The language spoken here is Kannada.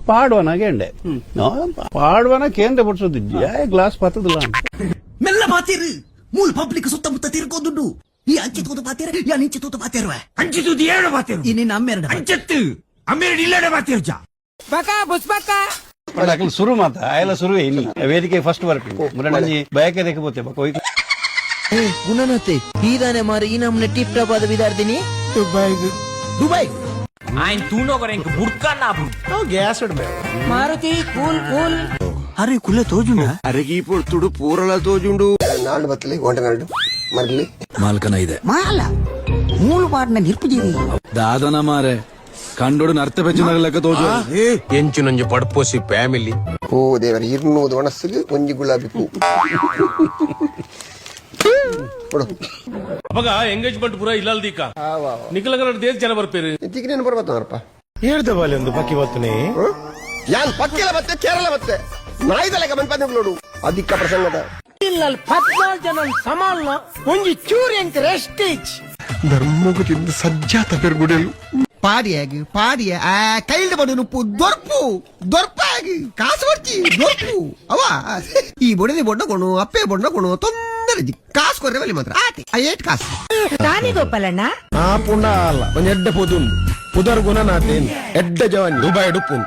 ಪಾಡ್ವನ ಗೆಂಡೆ ಪಾಡ್ವನ ಕೇಂದ್ರ ಬಿಡ್ಸೋದಿದ್ಯ ಗ್ಲಾಸ್ ಪತ್ತದಿಲ್ಲ ಮೆಲ್ಲ ಮಾತೀರು ಮೂಲ ಪಬ್ಲಿಕ್ ಸುತ್ತಮುತ್ತ ತಿರ್ಕೋದುಂಡು ಈ ಅಂಚೆ ತೂತು ಪಾತೇರ ಈ ಅಂಚೆ ತೂತು ಪಾತೇರುವ ಅಂಚೆ ತೂತು ಏಳು ಪಾತೇರು ಈ ನಿನ್ನ ಅಮ್ಮೆರಡು ಅಂಚೆತ್ತು ಅಮ್ಮೆರಡು ಇಲ್ಲಡೆ ಪಾತೇರು ಜಾ ಬಕ ಬುಸ್ಬಕ ಅಕಲ್ ಶುರು ಮಾತ ಆಯಲ ಶುರು ಇನ್ನು ವೇದಿಕೆ ಫಸ್ಟ್ ವರ್ಕ್ ಮುರಳಿ ಬಯಕೆ ದೇಖಬೋತೆ ಬಕೋಯ್ ಗುಣನತೆ ಈದಾನೆ ಮಾರ ಈ ನಮ್ಮನೆ ಟಿಪ್ ಟಾಪ್ ಆದ ವಿದ್ಯಾರ್ಥಿನಿ ದುಬೈ ఆయన తూనోగర ఇంక బుర్కన్నా ಗ್ಯಾಸ್ ಇಡ್ಬೇ ಮಾರುತಿ ಕೂಲ್ ಕೂಲ್ ಅರೆ ಕುಲ್ಲ ತೋಜುಂಡ ಅರಗಿ ಪೊರ್ತುಡು ಪೂರಲ ತೋಜುಂಡು ನಾಡು ಬತ್ತಲಿ ಗೊಂಟ ನಾಡು ಮರ್ಲಿ ಮಾಲ್ಕನ ಇದೆ ಮಾಲ ಮೂಲ ಪಾಡ್ನ ನಿರ್ಪುಜಿರಿ ದಾದನ ಮಾರೆ ಕಂಡೋಡು ನರ್ತ ಬೆಚ್ಚನಾಗಲೆಕ್ಕ ತೋಜು ಎಂಚು ನಂಜು ಪಡ್ಪೋಸಿ ಫ್ಯಾಮಿಲಿ ಓ ದೇವರ 200 ಒಣಸ್ಸಿಗೆ ಒಂಜಿ ಗುಲಾಬಿ ಪೂ ಅವಾಗ ಎಂಗೇಜ್ಮೆಂಟ್ ಪೂರ ಇಲ್ಲಲ್ದೀಕ ನಿಖಲಗರ ದೇಶ ಜನ ಬರ್ಪೇರು ಎತ್ತಿಗೆ ಬರ್ಬತ್ತಪ್ಪ ಹೇಳ್ದ ಬಾಲಿ ಒಂದು ಪಕ್ಕಿ ಬರ್ತನೆ ಯಾನ್ ಪಕ್ಕೆಲ ಬತ್ತೆ ಕೇರಳ ಬತ್ತೆ ನಾಯ್ದಲೆಗ ಬಂದ್ ನೋಡು ಅಧಿಕ ಪ್ರಸಂಗದ ಇಲ್ಲಿ 14 ಜನ ಸಮಾಲ್ನ ಒಂಜಿ ಚೂರಿ ಅಂತ ರೆಸ್ಟೇಜ್ ಧರ್ಮಗುದಿಂದ ಸಜ್ಜಾತ ಪೆರ್ಗುಡೆಲು ಪಾಡಿಯ ಕೈಲ್ದ ಬಡು ನುಪ್ಪು ದೊರ್ಪಾಗಿ ಕಾಸು ಬರ್ಚಿ ದೊರ್ಪು ಅವ ಈ ಬೊಡದಿ ಬೊಡ್ಡಕೊಣು ಅಪ್ಪೆ ಬೊಡ್ಡಕೊಣು ತೊಂದರೆ ಕಾಸು ಕೊರ್ರೆ ಬಲಿ ಮಾತ್ರ ಆತಿ ಏಟ್ ಕಾಸು ತಾನಿ ಗೋಪಾಲಣ್ಣ ಆ ಪುಂಡ ಅಲ್ಲ ಒಂದ್ ಎಡ್ಡ ಪೋದುಂಡು ಪುದರ್ ಗುಣ ನಾತೇನು ಎಡ್ಡ ಜವಾನಿ ದುಬೈ ಡುಪ್ಪುಂಡು